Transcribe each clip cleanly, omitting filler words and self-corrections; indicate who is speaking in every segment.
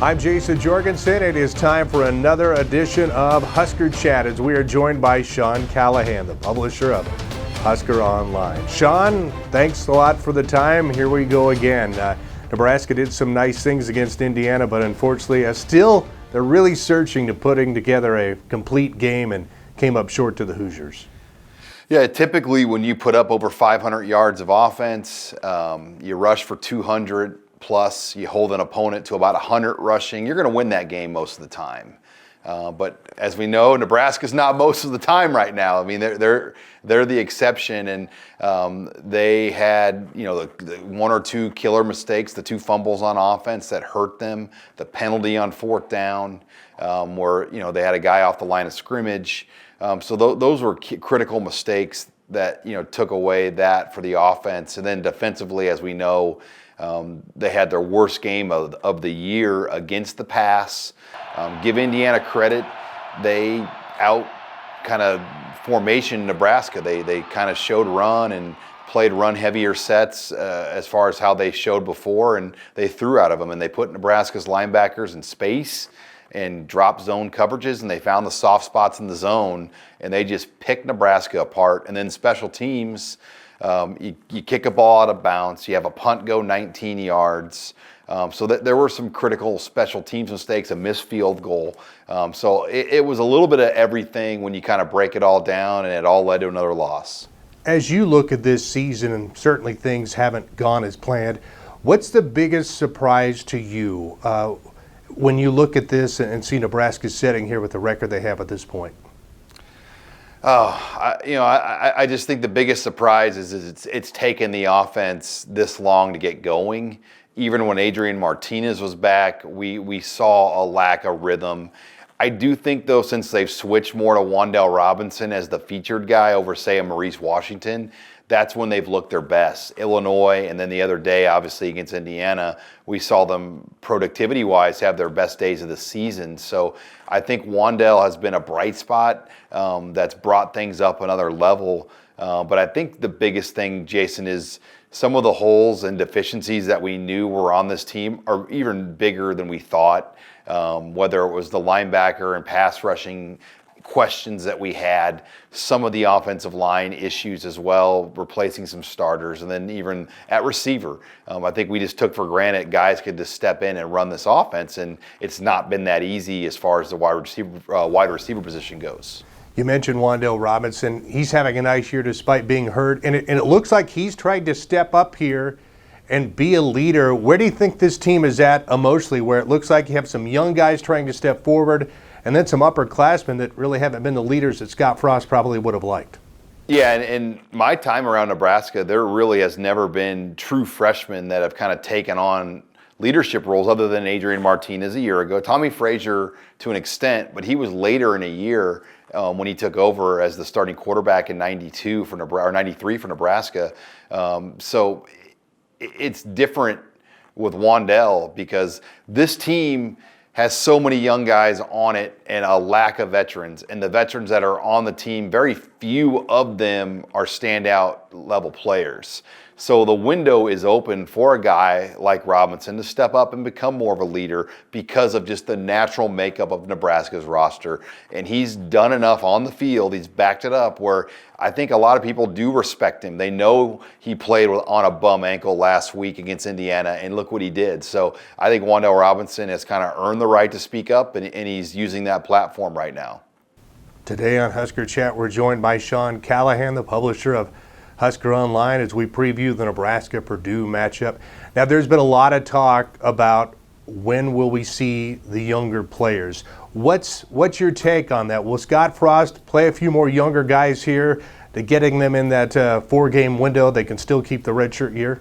Speaker 1: I'm Jayson Jorgensen. It is time for another edition of Husker Chat as we are joined by Sean Callahan, the publisher of Husker Online. Sean, thanks a lot for the time. Here we go again. Nebraska did some nice things against Indiana, but unfortunately, still they're really searching to putting together a complete game and came up short to the Hoosiers.
Speaker 2: Yeah, typically when you put up over 500 yards of offense, you rush for 200 plus, you hold an opponent to about 100 rushing, you're going to win that game most of the time. But as we know, Nebraska's not most of the time right now. I mean, they're the exception, and they had the one or two killer mistakes, the two fumbles on offense that hurt them, the penalty on fourth down, where they had a guy off the line of scrimmage. So those were critical mistakes that took away that for the offense, and then defensively, as we know. They had their worst game of the year against the pass. Give Indiana credit. They out kind of formation Nebraska. They kind of showed run and played run heavier sets as far as how they showed before, and they threw out of them, and they put Nebraska's linebackers in space and drop zone coverages, and they found the soft spots in the zone, and they just picked Nebraska apart. And then special teams, you kick a ball out of bounds, you have a punt go 19 yards. So there were some critical special teams mistakes, a missed field goal. So it was a little bit of everything when you kind of break it all down, and it all led to another loss.
Speaker 1: As you look at this season, and certainly things haven't gone as planned, what's the biggest surprise to you when you look at this and see Nebraska sitting here with the record they have at this point?
Speaker 2: I just think the biggest surprise is it's taken the offense this long to get going. Even when Adrian Martinez was back, we saw a lack of rhythm. I do think, though, since they've switched more to Wan'Dale Robinson as the featured guy over, say, a Maurice Washington, that's when they've looked their best. Illinois, and then the other day, obviously, against Indiana, we saw them productivity-wise have their best days of the season. So I think Wan'Dale has been a bright spot that's brought things up another level. But I think the biggest thing, Jayson, is some of the holes and deficiencies that we knew were on this team are even bigger than we thought, whether it was the linebacker and pass rushing questions that we had, some of the offensive line issues as well, replacing some starters, and then even at receiver. I think we just took for granted guys could just step in and run this offense, and it's not been that easy as far as the wide receiver position goes.
Speaker 1: You mentioned Wan'Dale Robinson. He's having a nice year despite being hurt, and it looks like he's tried to step up here and be a leader. Where do you think this team is at emotionally, where it looks like you have some young guys trying to step forward and then some upperclassmen that really haven't been the leaders that Scott Frost probably would have liked?
Speaker 2: Yeah, and in my time around Nebraska, there really has never been true freshmen that have kind of taken on leadership roles other than Adrian Martinez a year ago. Tommy Frazier to an extent, but he was later in a year when he took over as the starting quarterback in 92 for Nebraska, or 93 for Nebraska. So it's different with Wan'Dale because this team has so many young guys on it and a lack of veterans. And the veterans that are on the team, very few of them are standout level players. So the window is open for a guy like Robinson to step up and become more of a leader because of just the natural makeup of Nebraska's roster. And he's done enough on the field, he's backed it up, where I think a lot of people do respect him. They know he played on a bum ankle last week against Indiana, and look what he did. So I think Wan'Dale Robinson has kind of earned the right to speak up, and he's using that platform right now.
Speaker 1: Today on Husker Chat, we're joined by Sean Callahan, the publisher of Husker Online, as we preview the Nebraska-Purdue matchup. Now, there's been a lot of talk about when will we see the younger players. What's your take on that? Will Scott Frost play a few more younger guys here to getting them in that 4-game window? They can still keep the redshirt year?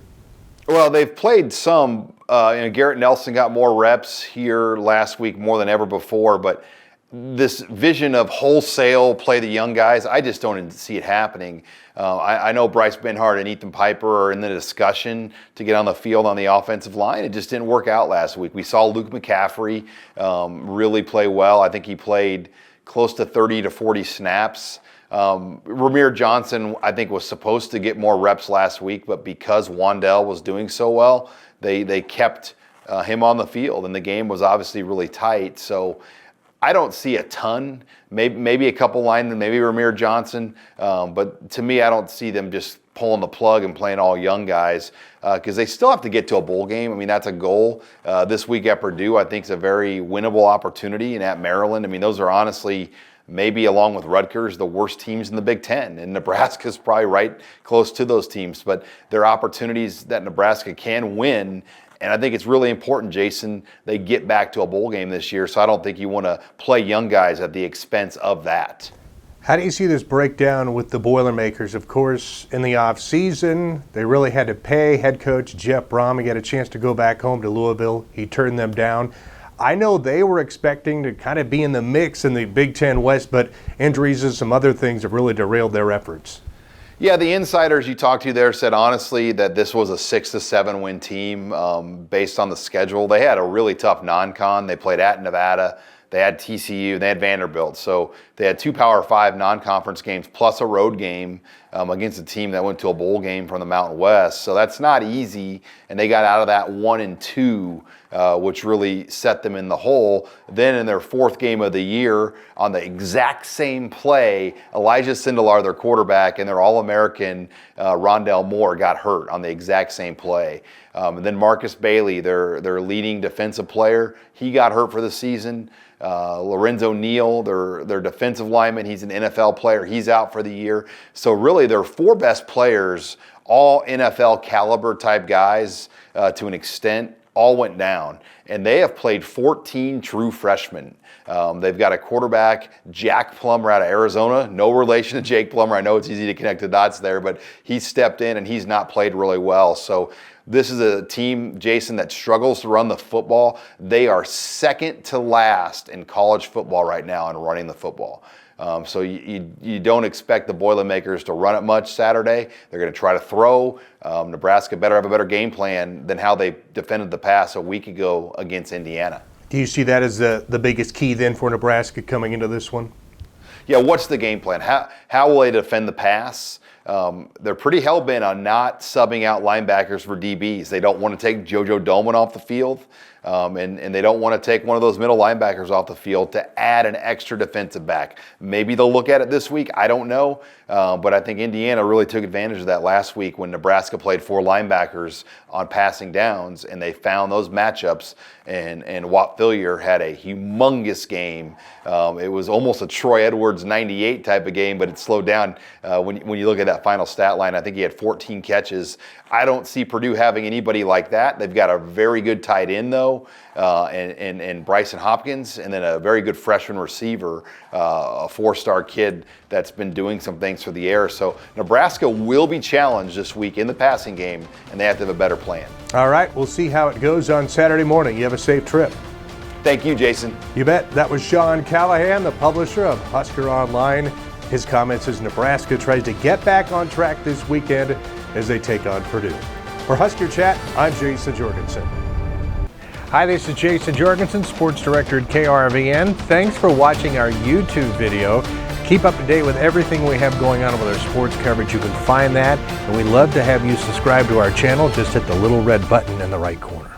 Speaker 2: Well, they've played some. Garrett Nelson got more reps here last week more than ever before, but this vision of wholesale play the young guys, I just don't see it happening. I know Bryce Benhart and Ethan Piper are in the discussion to get on the field on the offensive line. It just didn't work out last week. We saw Luke McCaffrey really play well. I think he played close to 30 to 40 snaps. Ramir Johnson, I think, was supposed to get more reps last week, but because Wan'Dale was doing so well, they kept him on the field, and the game was obviously really tight. So I don't see a ton, maybe a couple linemen, maybe Ramir Johnson, but to me, I don't see them just pulling the plug and playing all young guys because they still have to get to a bowl game. I mean, that's a goal. This week at Purdue, I think, is a very winnable opportunity, and at Maryland, I mean, those are honestly maybe along with Rutgers, the worst teams in the Big Ten. And Nebraska's probably right close to those teams. But there are opportunities that Nebraska can win. And I think it's really important, Jayson, they get back to a bowl game this year. So I don't think you want to play young guys at the expense of that.
Speaker 1: How do you see this breakdown with the Boilermakers? Of course, in the offseason, they really had to pay head coach Jeff Brom. He got a chance to go back home to Louisville. He turned them down. I know they were expecting to kind of be in the mix in the Big Ten West, but injuries and some other things have really derailed their efforts.
Speaker 2: Yeah, the insiders you talked to there said honestly that this was a 6 to 7 win team based on the schedule. They had a really tough non-con. They played at Nevada. They had TCU, they had Vanderbilt. So they had 2 Power 5 non-conference games plus a road game against a team that went to a bowl game from the Mountain West. So that's not easy, and they got out of that 1-2, which really set them in the hole. Then in their 4th game of the year, on the exact same play, Elijah Sindelar, their quarterback, and their All-American Rondell Moore got hurt on the exact same play. And then Marcus Bailey, their leading defensive player, he got hurt for the season. Lorenzo Neal, their defensive lineman, he's an NFL player. He's out for the year. So really their 4 best players, all NFL caliber type guys to an extent, all went down. And they have played 14 true freshmen. They've got a quarterback, Jack Plummer out of Arizona. No relation to Jake Plummer. I know it's easy to connect the dots there, but he stepped in and he's not played really well. So this is a team, Jayson, that struggles to run the football. They are second to last in college football right now in running the football. So you don't expect the Boilermakers to run it much Saturday. They're going to try to throw. Nebraska better have a better game plan than how they defended the pass a week ago against Indiana.
Speaker 1: Do you see that as the biggest key then for Nebraska coming into this one?
Speaker 2: Yeah, what's the game plan? How will they defend the pass? They're pretty hell-bent on not subbing out linebackers for DBs. They don't want to take JoJo Domann off the field, and they don't want to take one of those middle linebackers off the field to add an extra defensive back. Maybe they'll look at it this week. I don't know, but I think Indiana really took advantage of that last week when Nebraska played 4 linebackers on passing downs, and they found those matchups, and Watt Fillier had a humongous game. It was almost a Troy Edwards 98 type of game, but it slowed down when you look at that final stat line. I think he had 14 catches. I don't see Purdue having anybody like that. They've got a very good tight end, though, and Bryson Hopkins, and then a very good freshman receiver, a 4-star kid that's been doing some things for the air. So Nebraska will be challenged this week in the passing game, and they have to have a better plan. All
Speaker 1: right, we'll see how it goes on Saturday morning. You have a safe trip.
Speaker 2: Thank you, Jayson.
Speaker 1: You bet. That was Sean Callahan, the publisher of Husker Online. His comments as Nebraska tries to get back on track this weekend as they take on Purdue. For Husker Chat, I'm Jayson Jorgensen. Hi, this is Jayson Jorgensen, Sports Director at KRVN. Thanks for watching our YouTube video. Keep up to date with everything we have going on with our sports coverage. You can find that, and we'd love to have you subscribe to our channel. Just hit the little red button in the right corner.